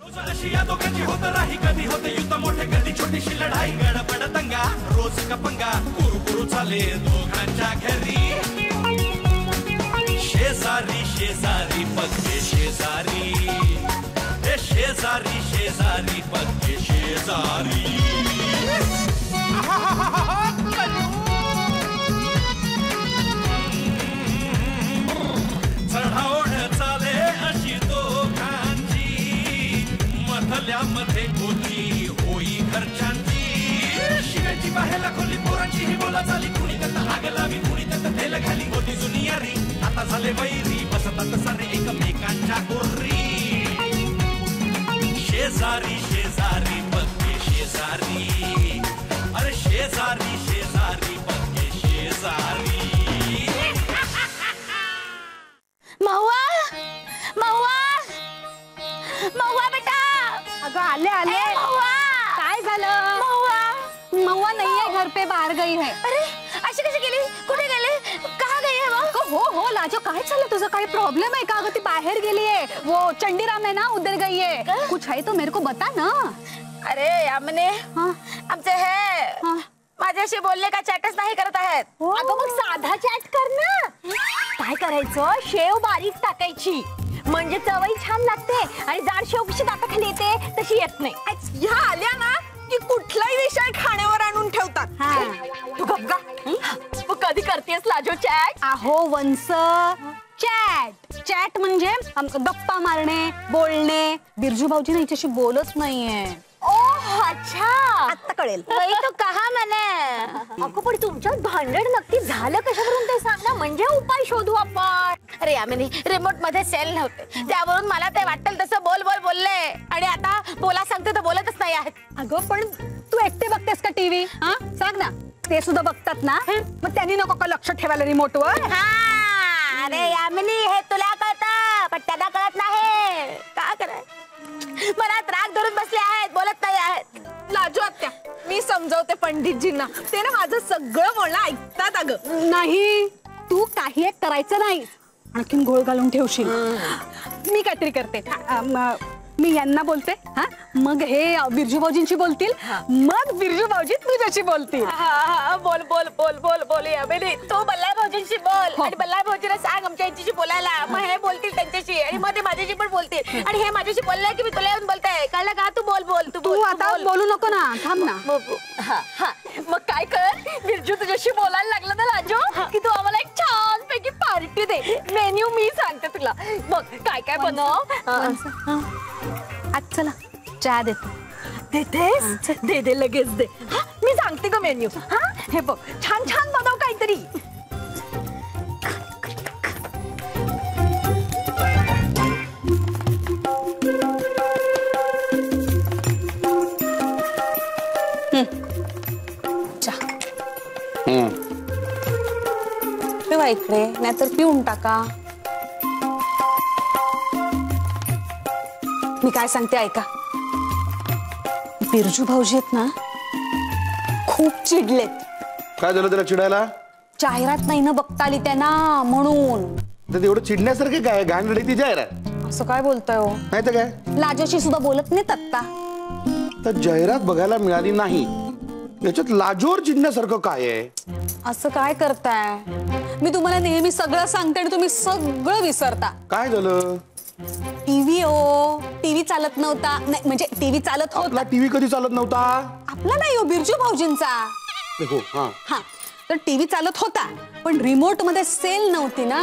या दोघांची होत राही कधी होते युद्ध मोठे कधी छोटीशी लढाई गडबड दंगा रोज का पंगा कुरकुरू चाले दोघांच्या घरी शेजारी शेजारी पक्के शेजारी हे शेजारी शेजारी पक्के शेजारी चढावण चाले अशी दोघांची मधल्यामध्ये गोची होई घरच्यांची शिव्याची बाहेर खोली पोरांची ही बोला चाली कुणी त्यात आग लावी कुणी त्यात तेल घाली होती जुनी यारी आता झाले वैरी बसतात सारे एकमेकांच्या गोरी शेजारी शेजारी पक्के शेजारी अरे शेजारी शेजारी पक्के शेजारी महुआ महुआ महुआ बेटा अगं आले आले महुआ काय झालं महुआ महुआ नाहीये घर पे बाहर गई है अरे अशी कशी गेली कुठे गेले कहाँ गई है वो हो हो लाजो काय चाललं तुझं काही प्रॉब्लेम आहे का अगं ती बाहेर गेली आहे वो चंडीराम है ना उधर गई है कुछ है तो मेरे को बता ना अरे यामने हाँ आमचे हे हाँ माझ्याशी बोलले का चॅटच नाही करत आहेत अगं मग साधा चॅट कर ना काय करायचं शेव बारीक टाकायची म्हणजे चवही छान लागते आणि जाड शेव कशी दाताखाली येते तशी येत नाही ह्या आल्या ना की कुठलाही विषय खाण्यावर आणून ठेवतात तू गप्पा तू कधी करतेस लाजो चॅट अहो वंस चॅट चॅट म्हणजे गप्पा मारणे बोलणे बिरजू भाऊजी ना हिच्याशी बोलत नाहीये ओह अच्छा आता कळेल वही तो कहा मैंने अगं पण तुमच्यात भांडण नक्की झालं कशावरून ते सांग ना म्हणजे उपाय शोधू आपण अरे यामिनी रिमोट मध्ये सेल नव्हते त्यावरून मला ते वाटेल तसं बोल बोल बोलले आणि आता बोला सांगते तर बोलतच नाही आहेत अगं पण तू एकटे बघतेस का टीव्ही हा सांग ना ते सुद्धा बघतात ना मग त्यांनी नको का लक्ष ठेवायला रिमोटवर अरे यामिनी हे तुला कळतं पण त्यांना कळत नाही का कराय मला राग धरून बसले आहेत बोलत नाही आहेत लाजू आत्या मी समजवते पंडितजींना ते ना माझं सगळं बोलणं ऐकतात अगं नाही तू काही एक करायचं नाही आणखीन घोळ घालून ठेवशील मी काहीतरी करते मी यांना बोलते हा मग हे बिरजू भाऊजींशी बोलतील मग बिरजू भाऊजी तुझ्याशी बोलतील बोल बोल बोल बोल बोल यामिनी तू बल्ला भाऊजींशी बोल आणि बल्ला भाऊजीला सांग आमच्या यांच्याशी बोलायला मग हे बोलतील त्यांच्याशी आणि मग ते माझ्याशी पण बोलतील आणि हे माझ्याशी बोलले की मी तुला येऊन बोलताय कळलं का तू बोल बोल तू आता बोलू नको ना थांब ना मग काय कर बिरजू तुझ्याशी बोलायला लागलं ना लाजो की तू आम्हाला एक छान पैकी पार्टी दे मेन्यू मी सांगते तुला मग काय काय बनव आज चला चहा देते देतेस दे दे लगेच दे मी सांगते ग मेन्यू हा हे बघ छान छान बनव काहीतरी ठेवा इकडे नाहीतर पिऊन टाका मी काय सांगते ऐका बिरजू भाऊजी आहेत ना खूप चिडलेत काय झालं त्याला चिडायला जाहिरात नाही ना बघता आली त्यांना म्हणून तर एवढं चिडण्यासारखं काय घाण रडी ती जाहिरात असं काय बोलताय हो नाही तर काय लाजोशी सुद्धा बोलत नाहीत आत्ता तर जाहिरात बघायला मिळाली नाही याच्यात लाजोवर चिडण्यासारखं काय आहे असं काय करताय मी तुम्हाला नेहमी सगळं सांगते आणि तुम्ही सगळं विसरता काय झालं टीव्ही हो टीव्ही चालत नव्हता नाही म्हणजे टीव्ही चालत आपला होता टीव्ही कधी चालत नव्हता आपला नाही हो बिरजू भाऊजींचा हो हा हा तर टीव्ही चालत होता पण रिमोट मध्ये सेल नव्हती ना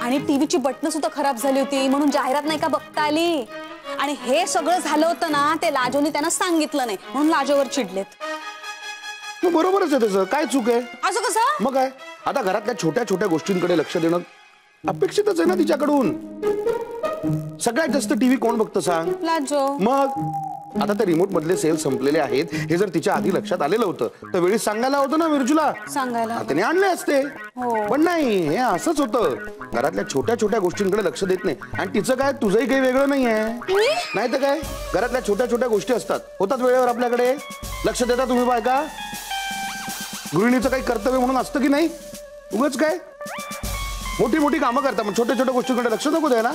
आणि टीव्हीची बटन सुद्धा खराब झाली होती म्हणून जाहिरात नाही का बघता आली आणि हे सगळं झालं होतं ना ते लाजोनी त्यांना सांगितलं नाही म्हणून लाजोवर चिडलेत मग बरोबरच आहे त्याचं काय चूक आहे असं कसं मग काय आता घरातल्या छोट्या छोट्या गोष्टींकडे लक्ष देणं अपेक्षितच आहे ना तिच्याकडून सगळ्यात जास्त टीव्ही कोण बघतं सांग लाजो मग आता ते रिमोट मधले सेल संपलेले आहेत हे जर तिच्या आधी लक्षात आलेलं होतं तर वेळी सांगायला होतं ना बिरजूला सांगायला त्याने आणले असते पण नाही हे असंच होतं घरातल्या छोट्या छोट्या गोष्टींकडे लक्ष देत नाही आणि तिचं काय तुझंही काही वेगळं नाही आहे नाही तर काय घरातल्या छोट्या छोट्या गोष्टी असतात होतात वेळेवर आपल्याकडे लक्ष देता तुम्ही बायका गृहिणीचं काही कर्तव्य म्हणून असतं की नाही उगाच काय मोठी मोठी कामं करता मग छोट्या छोट्या गोष्टींकडे लक्ष नको द्यायला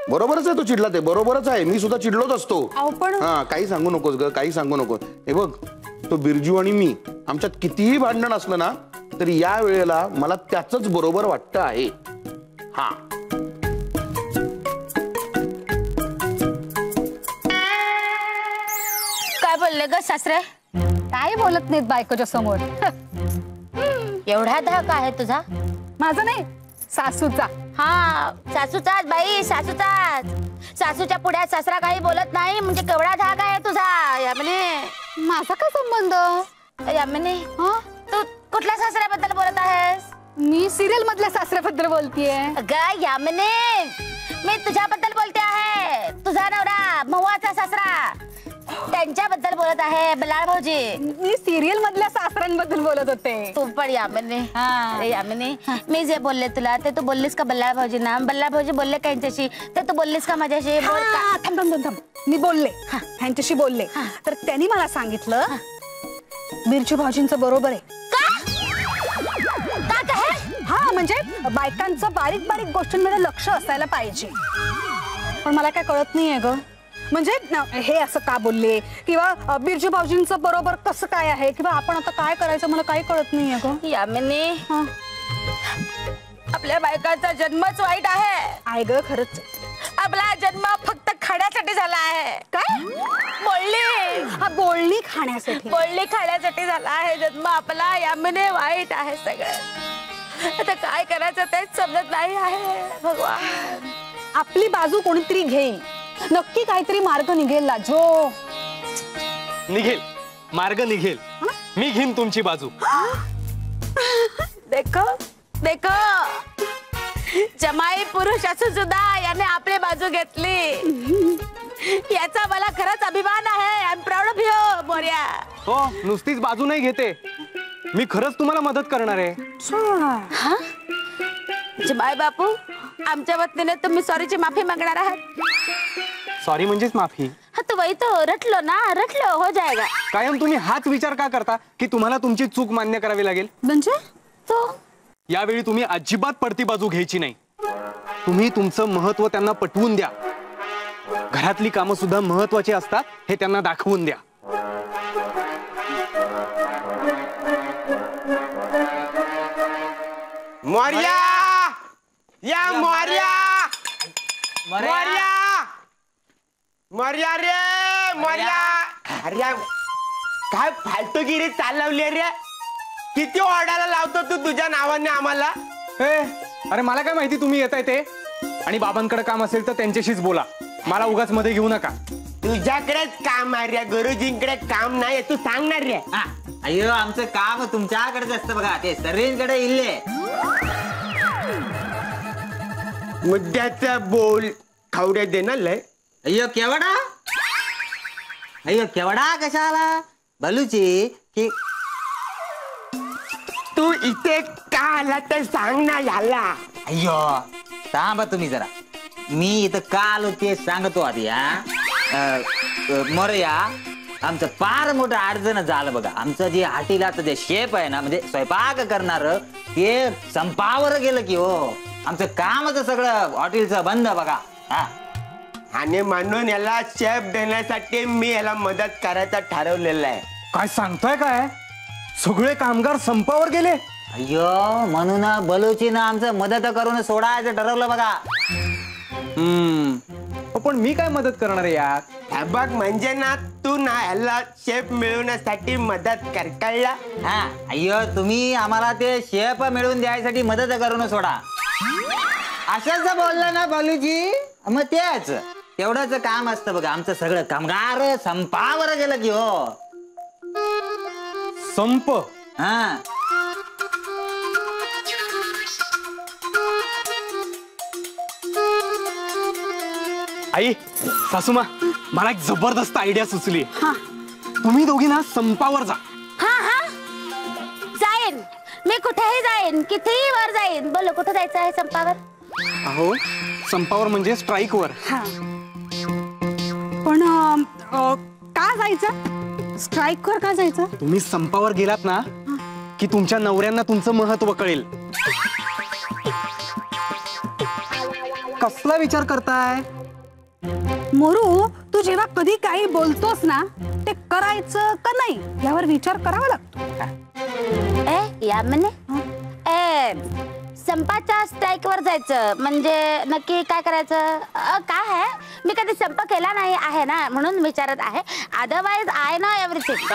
बरोबरच आहे, तो चिडला ते बरोबरच आहे, मी सुद्धा चिडलोच असतो. अहो पण हा काही सांगू नकोस ग, काही सांगू नको. हे बघ, तो बिरजू आणि मी आमच्यात कितीही भांडण असलं ना तरी या वेळेला मला त्याच बरोबर वाटतं आहे. हा काय बोलले ग सासरे? काय बोलत नाहीत बायकोच्या समोर. एवढा धाक आहे तुझा? माझा नाही, सासूचा. हा सासूचाच बाई, सासूचाच. सासूच्या पुढ्यात सासरा काही बोलत नाही म्हणजे केवढा धाक आहे तुझा यामिनी. माझा काय संबंध? यामिनी तू कुठल्या सासऱ्याबद्दल बोलत आहेस? मी सिरियल मधल्या सासऱ्याबद्दल बोलतीये. अगं यामिनी, मी तुझ्याबद्दल बोलते आहे. तुझा नवरा महुआचा सासरा त्यांच्याबद्दल बोलत आहे, बल्लाळ भाऊजी. मी सिरियल मधल्या सासऱ्यांबद्दल बोलत होते. तू पण यामिनी. हा. अरे यामिनी, मी जे बोलले तुला ते तू बोललीस का बल्लाळ भाऊजींना? बल्लाळ भाऊजी बोलले का यांच्याशी ते तू बोललीस का माझ्याशी? बोल का? थांब थांब थांब थांब. मी बोलले, ह्यांच्याशी बोलले. तर त्यांनी मला सांगितलं बिरजू भाऊजींचं बरोबर आहे. का काय? हा म्हणजे बायकांचं बारीक बारीक गोष्टींमध्ये लक्ष असायला पाहिजे. पण मला काय कळत नाहीये ग, म्हणजे हे असं का बोलले किंवा बिरजू भाऊजींचं बरोबर कसं काय आहे किंवा आपण आता काय करायचं मला काही कळत नाहीये ग. यामिनी, आपल्या बायकाचा जन्मच वाईट आहे ग खरंच. आपला जन्म फक्त खाण्यासाठी झाला आहे. काय बोलली? हा बोलणी खाण्यासाठी. बोलणी खाण्यासाठी झाला आहे जन्म आपला. यामिनी वाईट आहे सगळं. आता काय करायचं तेच समजत नाही आहे भगवान. आपली बाजू कोणीतरी घेईल, नक्की काहीतरी मार्ग निघेल लाजो. निघेल मार्ग निघेल, मी घेईन तुमची बाजू. देखो देखो, जमाई पुरुष असून सुद्धा याने आपली बाजू घेतली. याचा मला खरंच अभिमान आहे. I am proud of you Morya. हो, नुसतीच बाजू नाही घेते, मी खरंच तुम्हाला मदत करणार आहे. जमाई बापू, आमच्या वतीने तुम्ही सॉरीची माफी मागणार आहात? सॉरी म्हणजेच माफी. हा तो वही तो रटलो ना, रटलो हो जाएगा. कायम तुम्ही हाच विचार का करता की तुम्हाला तुमची चूक मान्य करावी लागेल? म्हणजे तो यावेळी तुम्ही अजिबात पडती बाजू घ्यायची नाही. तुम्ही तुमचं महत्व त्यांना पटवून द्या. घरातली कामं सुद्धा महत्वाची असतात हे त्यांना दाखवून द्या. मोर्या या मोर्या मोर्या मोर्या रे मोर्या. अरे काय फालतूगिरी चालवली रे. किती ऑर्डर लावतो तू तुझ्या नावाने आम्हाला? अरे मला काय माहिती तुम्ही येताय ते. आणि बाबांकडे काम असेल तर त्यांच्याशीच बोला, मला उगाच मध्ये घेऊ नका. तुझ्याकडेच काम आहे रे, गुरुजींकडे काम नाही. तू सांगणार रे? अय्यो, आमचं काम तुमच्याकडेच असतं बघा, ते सर्वेंकडे इल्ले. मुद्द्याचा बोल खावड्या देणार लय. अय्यो केवडा, अय्यो केवडा कशाला बलूची की तू इथे का आला तर सांग ना याला. अय्यो थांबा तुम्ही जरा, मी इथं का आलो ते सांगतो आधी. मोरया, आमचं फार मोठं अडचण झालं बघा. आमचं जे हॉटेलाचं जे शेफ आहे ना, म्हणजे स्वयंपाक करणार, ते संपावर गेलं की हो. आमचं कामच सगळं हॉटेलचं बंद बघा. आणि म्हणून याला शेफ देण्यासाठी मी याला मदत करायचं ठरवलेलं आहे. काय सांगताय काय? सगळे कामगार संपावर गेले? अय्यो, म्हणून बलूचीनं आमचं मदत करून सोडायचं ठरवलं बघा. पण मी काय मदत करणार आहे यार? बघ म्हणजे ना, तू ना याला शेफ मिळवण्यासाठी मदत कर, कळला? हा, अय्यो तुम्ही आम्हाला ते शेफ मिळवून द्यायसाठी मदत करून सोडा असंच बोललं ना बलूजी. मग तेच तेवढंच काम असतं बघा. आमचं सगळं कामगार संपावर गेलं की हो. संप? हा, आई, सासूमा, मला एक जबरदस्त आयडिया सुचली. तुम्ही दोघी ना संपावर जा. हा हा, जाईन मी, कुठेही जाईन, कितीही वर जाईन. बोलो कुठे जायचं आहे संपावर? अहो, संपावर म्हणजे स्ट्राईक वर. पण का जायचं? स्ट्राईक वर का जायचं? तुम्ही संपावर गेलात ना की तुमच्या नवऱ्यांना तुमचं महत्व कळेल. कसला विचार करताय? मोरू, तू जेव्हा कधी काही बोलतोस ना ते करायचं का नाही यावर विचार करावा लागतो. या म्हणे संपाच्या स्ट्राईक वर जायचं म्हणजे नक्की काय करायचं? काय आहे, मी कधी संप केला नाही आहे ना म्हणून विचारत आहे. Otherwise I know everything.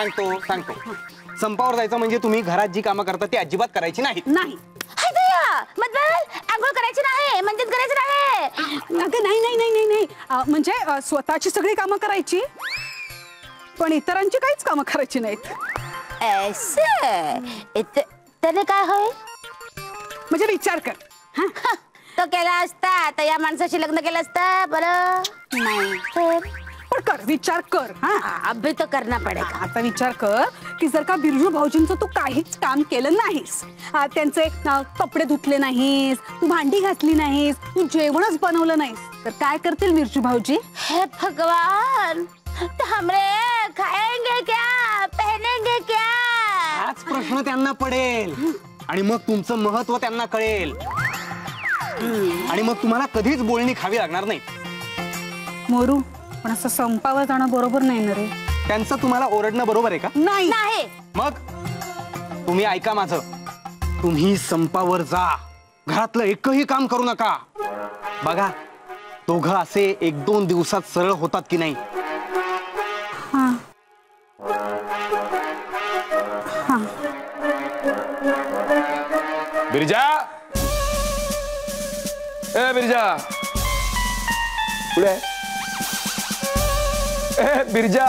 सांगतो. संपावर जायचं म्हणजे तुम्ही घरात जी कामं करता ती अजिबात करायची नाहीत. नाही. मतलब आंघोळ करायची नाही, म्हणजे करायची नाही. अगं नाही. म्हणजे स्वतःची सगळी कामं करायची पण इतरांची काहीच कामं करायची नाहीत. त्याने काय होय? म्हणजे विचार कर. तो केला असता तर या माणसाशी लग्न केलं असतं बरं. नाही पण कर, विचार कर. अभी तो करना पडेगा. आता विचार कर की जर का बिरजू भाऊजींचं तू काहीच काम केलं नाहीस, त्यांचे कपडे धुतले नाहीस, तू भांडी घातली नाहीस, तू जेवणच बनवलं नाहीस तर काय करतील बिरजू भाऊजी? हे भगवान, तो हमरे खाएंगे क्या, पहनेंगे क्या? हाच प्रश्न त्यांना पडेल आणि मग तुमचं महत्व त्यांना कळेल आणि मग तुम्हाला कधीच बोलणी खावी लागणार नाही. मोरू, पण असं संपावर जाणं बरोबर नाही ना रे. त्यांचं तुम्हाला ओरडणं बरोबर आहे का? नाही. मग तुम्ही ऐका माझं, तुम्ही संपावर जा, घरातलं एकही काम करू नका. बघा दोघं असे 1-2 दिवसात सरळ होतात की नाही. बिरजा, ए बिरजा, पुढे बिरजा,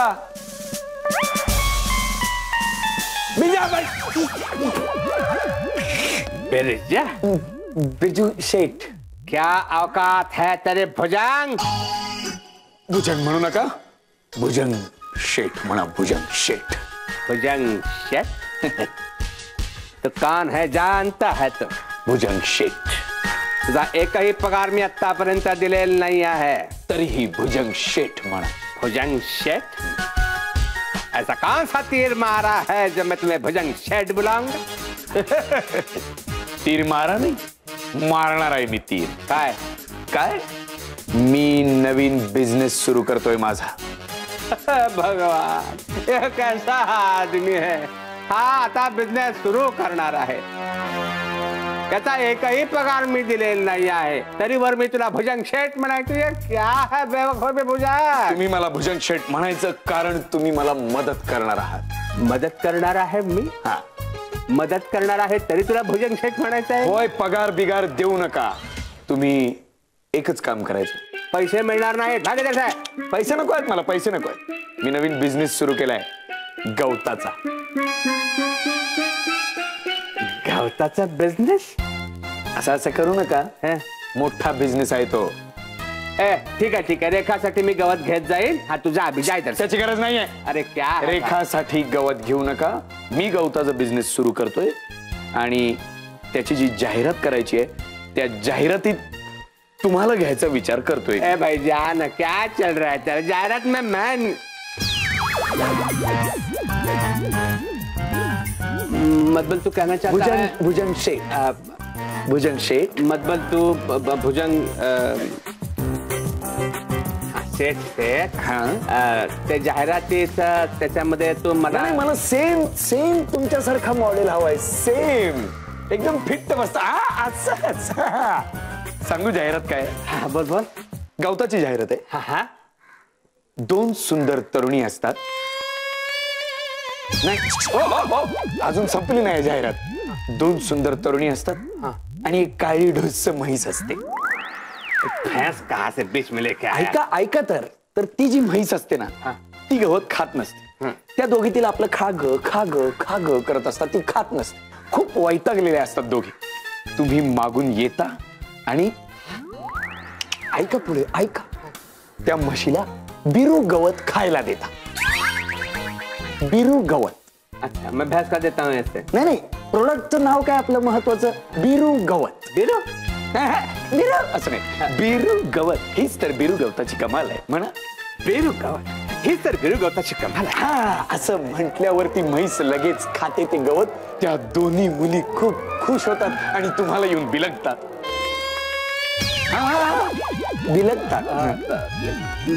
बिरजा, बिरजू शेठ, क्या औकात है तेरे भुजंग? भुजंग म्हणू नका, भुजंग शेठ म्हणा. भुजंग शेठ. भुजंग शेठ तो कौन है जानता है? तो भुजंग शेठ. तुझा एकही पगार मी आतापर्यंत दिलेला नाही आहे तरीही भुजंग शेठ म्हणा. भुजंग शेठ? ऐसा कौन सा तीर मारा है जो मैं तुम्हें भुजंग शेठ बुलाऊंगा? तीर मारा नाही, मारणार आहे मी तीर. काय काय? मी नवीन बिझनेस सुरू करतोय माझा. भगवान, ये कैसा आदमी है? हा आता बिझनेस सुरू करणार आहे, त्याचा एकही पगार मी दिलेला नाही आहे तरी वर मी तुला भुजंग शेठ म्हणायचं. क्या है बेवकूफ भुजंग? तुम्ही मला भुजंग शेठ म्हणायचं कारण तुम्ही मला मदत करणार आहात. मदत करणार आहे मी? हा, मदत करणार आहे तरी तुला भुजंग शेठ म्हणायचं आहे? होय. पगार बिगार देऊ नका, तुम्ही एकच काम करायचं. पैसे मिळणार नाही. पैसे नको आहेत मला, पैसे नको आहेत. मी नवीन बिझनेस सुरू केलाय गवताचा. गवताचा बिझनेस? असं करू नका, मोठा बिझनेस आहे तो. ठीक आहे. रेखासाठी मी गवत घेत जाईल. हा तुझा अभिजाय तर त्याची गरज नाहीये. अरे क्या? रेखासाठी गवत घेऊ नका. मी गवताचा बिझनेस सुरू करतोय आणि त्याची जी जाहिरात करायची आहे त्या जाहिरातीत तुम्हाला घ्यायचा विचार करतोय. ए भाई जान, क्या चल रहा है तेरा? जाहिरात में मैं मतलब तू कहना चाहता है भुजंग शेठ. भुजंग शेठ मतलब तू भुजंग शेठ शेठ. ते जाहिरातीत त्याच्यामध्ये तू मला सेम तुमच्यासारखा मॉडेल हवाय. सेम एकदम फिट बसता. सांगू जाहिरात काय? बोल बोल. गवताची जाहिरात आहे. 2 सुंदर तरुणी असतात. नाही, अजून संपली नाही जाहिरात. 2 सुंदर तरुणी असतात आणि एक काळी ढोस म्हैस असते. भैंस कहाँ से बीच में लेके आया? ऐका तर ती जी म्हैस असते ना ती गवत खात नसते. त्या दोघी तिला आपलं खाग करत असतात. ती खात नसते. खूप वैतागलेल्या असतात दोघी. तुम्ही मागून येता आणि ऐका पुढे ऐका, त्या म्हशीला बिरू गवत खायला देता. बिरू गवत. अच्छा, मैं भैंस का देता हूँ ऐसे. नाही, प्रोडक्टचं नाव काय आपलं महत्वाचं? बिरू गवत. बिरू बिरू असं नाही, बिरू गवत. हीच तर बिरू गवताची कमाल आहे म्हणा. बिरू गवत हीच तर बिरू गवताची कमाल आहे. हा, असं म्हटल्यावरती म्हैस लगेच खाते ते गवत. त्या दोन्ही मुली खूप खुश होतात आणि तुम्हाला येऊन बिलगतात. बिलकतात.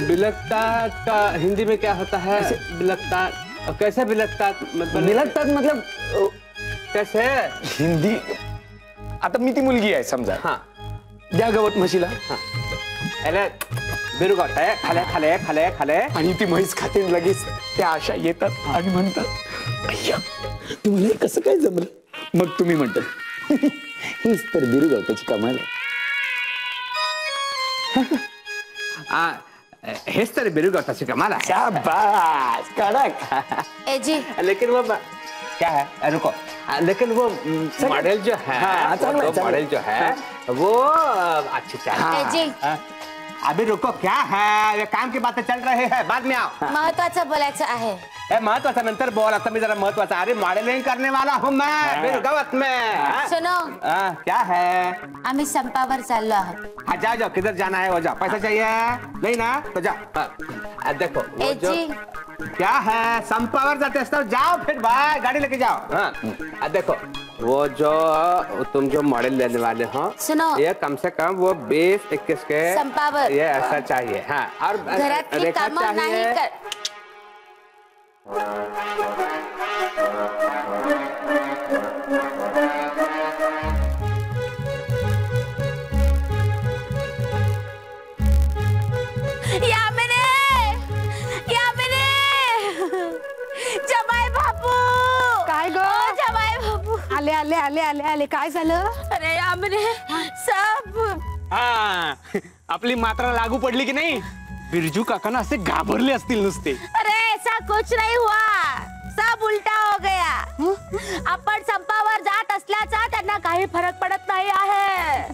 बिलकतात का हिंदी में क्या होता है? बिलकतात कैसे बिलकतात? बिलकतात मतलब कैसे? हिंदी. आता मी ती मुलगी आहे समजा. हा द्या गवत म्हशीला. बिरुगात आहे खाले खाले खाले खाले आणि ती म्हैस खाते लगेच त्या आशा येतात आणि म्हणतात अय्या तुम्हाला हे कसं काय जमलं. मग तुम्ही म्हणतात हीच तर बिरुगावताची कमाल आहे. हेच तर बिरुगावताची कमाल आहे. शाबाश कडक. ए जी लेकिन वो क्या है रुको लेकिन वो मॉडल जो है मॉडल जो है वो अच्छी चाहिए. ए जी अभी रुको क्या है ये काम की बातें चल रही है बाद में आओ. महत्वाचं बोलायचं आहे. महत्वाचा नंतर बोल आता मी जरा महत्वाचा. अरे मॉडलिंग करने वाला हूँ मैं बिरुगावत में. सुनो क्या है? आम्ही संपावर चाललो आहोत. हाँ जाओ जाओ किधर जाना है वो जाओ. पैसा चाहिए नहीं ना तो जाओ. देखो वो जो क्या है संपावर जाते हो जाओ फिर भाई गाड़ी लेके जाओ. हाँ देखो वो जो तुम जो मॉडल लेने वाले हो सुनो ये कम से कम वो 20-21 के संपावर ये ऐसा चाहिए. हाँ और घरातली कामं नाही कर. जमाई बापू. काय ग? जमाई बापू आले आले आले आले आले काय झालं? अरे यामने सब. आपली मात्रा लागू पडली की नाही. बिरजू काकांना असे घाबरले असतील नुसते. अरे ऐसा कुछ नहीं हुआ सब उल्टा हो गया. आपण संपावर जात असल्याचा त्यांना काही फरक पडत नाही आहे.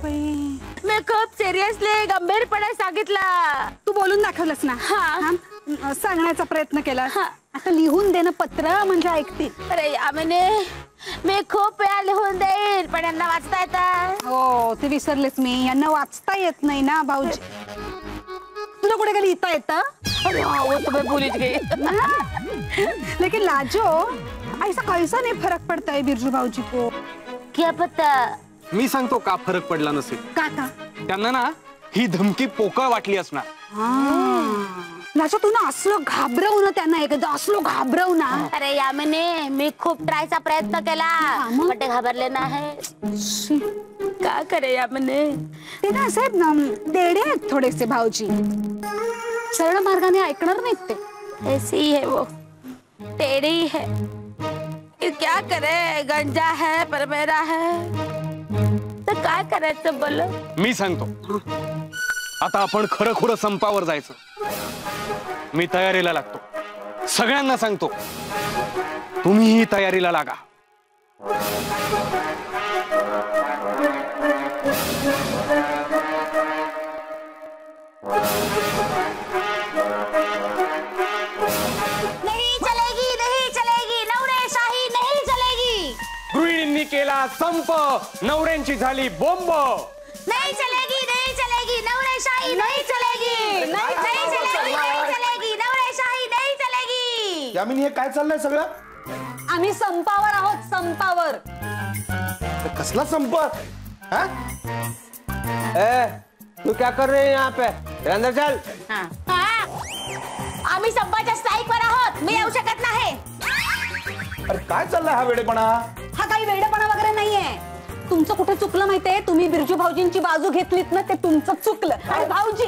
मी खूप सिरियसली गंभीरपणे सांगितलं. तू बोलून दाखवलंस ना. हा सांगण्याचा प्रयत्न केला. आता लिहून देणं पत्र म्हणजे ऐकतील. अरे यामने मी खूप वेळा लिहून देईल पण यांना वाचता येतं. हो ते विसरलेच मी. यांना वाचता येत नाही ना भाऊजी. तुला कुठे काही लिहिता येतं? वो तो मैं भूल गई. लेकिन लाजो ऐसा कैसा नहीं फरक पड़ता है बिरजू भाऊजी को. क्या पता. मी सांगतो का फरक पडला नसेल. काका त्यांना ना ही धमकी पोकळ वाटली असणार. लाजो तू ना असलो घाबरव ना त्यांना. एकदा असलो घाबरव ना. अरे यामने मी खूप ट्रायचा प्रयत्न केला पण ते घाबरले नाही. का करे यामने. ते ना साहेब देडे आहेत थोडेसे भाऊजी. सरळ मार्गाने ऐकणार नाहीत ते. ऐसी है वो टेढ़ी है. क्या करे गंजा है पर मेरा है तर काय करायचं बोलो. मी सांगतो आता आपण खरं खुरं संपावर जायचं. मी तयारीला लागतो. सगळ्यांना सांगतो तुम्हीही तयारीला लागा. नहीं चलेगी नहीं चलेगी नवरेशाही नहीं चलेगी. गृहिणींनी केला संप नवऱ्यांची झाली बोंब. नहीं चलेगी नहीं चलेगी नवरेशाही नहीं चलेगी. नहीं चलेगी नहीं चलेगी नवरेशाही नहीं चलेगी. यामिनी हे काय चाललंय सगळं? आम्ही संपावर आहोत संपावर. कसला संप? हा? तू क्या कर रहे हैं यहाँ पे? अंदर चल. आम्ही संपाच्या स्ट्राईकवर आहोत. मी येऊ शकत नाही. अरे काय चाललंय हा वेडेपणा? हा काही वेडेपणा वगैरे नाहीये. तुमचं कुठे चुकलं माहितीये. तुम्ही बिरजू भाऊजींची बाजू घेतलीत ना ते तुमचं चुकलं. आणि भाऊजी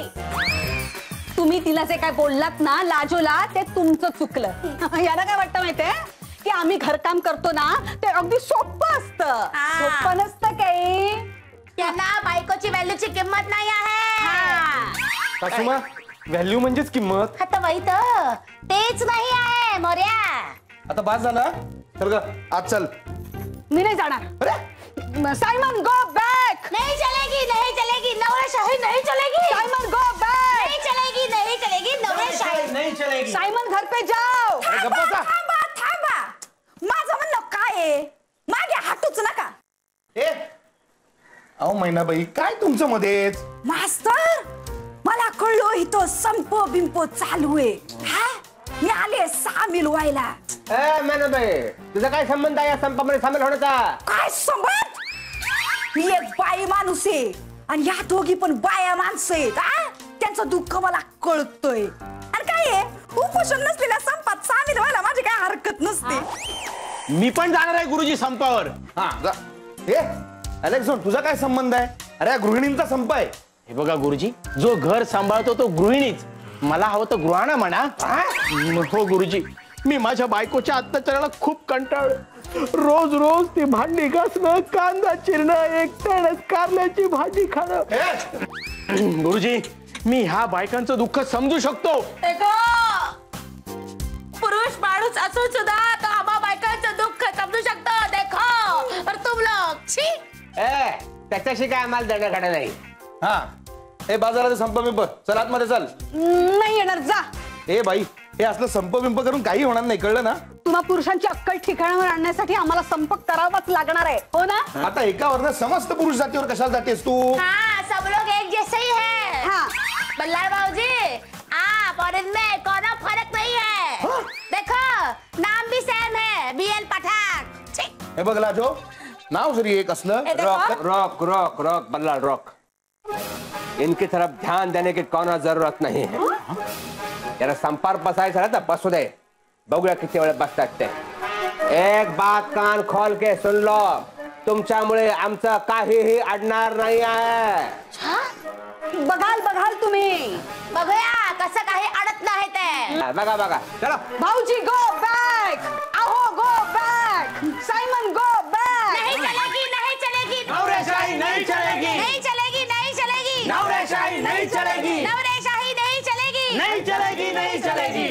तुम्ही तिला जे काय बोललात ना लाजोला ते तुमचं चुकलं. याला काय वाटतं माहितीये की आम्ही घरकाम करतो ना ते अगदी सोपं असतं. सोपं नसतं काही. त्यांना बायकोची व्हॅल्यूची किंमत नाही आहे. काशिमा व्हॅल्यू म्हणजेच किंमत. आता वही तर तेच नाही आहे मोर्या. आता बास झाला. चल ग आज चल. मी नाही जाणार. Simon go back. नहीं चलेगी नहीं चलेगी नवरेशाही नहीं चलेगी. Simon go back. नहीं चलेगी नहीं चलेगी नवरेशाही नहीं चलेगी. सायमन घर पे जाओ. थांबा थांबा. माझं म्हणणं काय आहे. मागे हाटूच नका. अहो मैनाबाई काय तुमचं मध्येच. मास्तर मला कळलो इथं संप बिंपो चालू आहे. मी आले सामील व्हायला. मैंने भाई तुझा काय संबंध आहे या संपामध्ये सामील होण्याचा? काय संबंध. मी एक बाई माणूस आहे आणि या दोघी पण बाया माणसं आहेत त्यांचं दुःख मला कळतंय. आणि काय आहे उपोषण नसलेल्या संपात सामील व्हायला माझी काय हरकत नसते. मी पण जाणार आहे गुरुजी संपावर. हा जा. हे अलेक्सॉन तुझा काय संबंध आहे? अरे या गृहिणींचा संप आहे. हे बघा गुरुजी, जो घर सांभाळतो तो गृहिणीच. मला हवं तर गृहाणा म्हणा. हो गुरुजी, मी माझ्या बायकोच्या अत्याचाराला खूप कंटाळलो. रोज रोज ती भांडी घासणं, कांदा चिरणं, एकट्यानंच कारल्याची भाजी खाणं. गुरुजी, मी ह्या बायकांचं दुःख समजू शकतो. पुरुष माणूस असून सुद्धा तो आम्हा बायकांचं दुःख समजू शकतो. देखो और तुम लोग छी. त्याच्याशी काय आम्हाला देणं घडं नाही. हा हे बाजारात संप बिंप चल आतमध्ये चल. नाही येणार जा. ए बाई हे असलं संप बिंप करून काही होणार नाही कळलं ना. तुम्हा पुरुषांची अक्कल ठिकाणावर आणण्यासाठी आम्हाला संप करावाच लागणार आहे हो ना. आता एकावर समस्त पुरुष जातीवर कशाला जातेस तू. हाँ सब लोग एक जैसे ही है. हाँ बल्लाळ भाऊजी आप और इनमें कोई फर्क नहीं है. देखो नाम भी सेम है BL पठाण. हे बघ लाजो नाव जरी एक असलं. रोक रोक रोक रोक बल्ला रोक. इनकी तरफ ध्यान देने की कोई जरूरत नहीं है. जरा संपार बसायचं ना तर बसू दे. बघूया किती वेळ बसतात ते. एक बात कान खोल के सुन लो. तुमच्यामुळे आमचं काहीही अडणार नाही आहे. बघाल बघाल तुम्ही. बघूया कसं काही अडत नाही ते. बघा बघा चला. भाऊजी गो बॅक. अहो go back. Simon go back. नहीं चलेगी नहीं चलेगी. नवरेशाही नाही चलेगी. नहीं चलेगी नहीं चलेगी. नवरेशाही नाही चलेगी. नवरेशाही नहीं चलेगी. नहीं चलेगी नहीं चलेगी.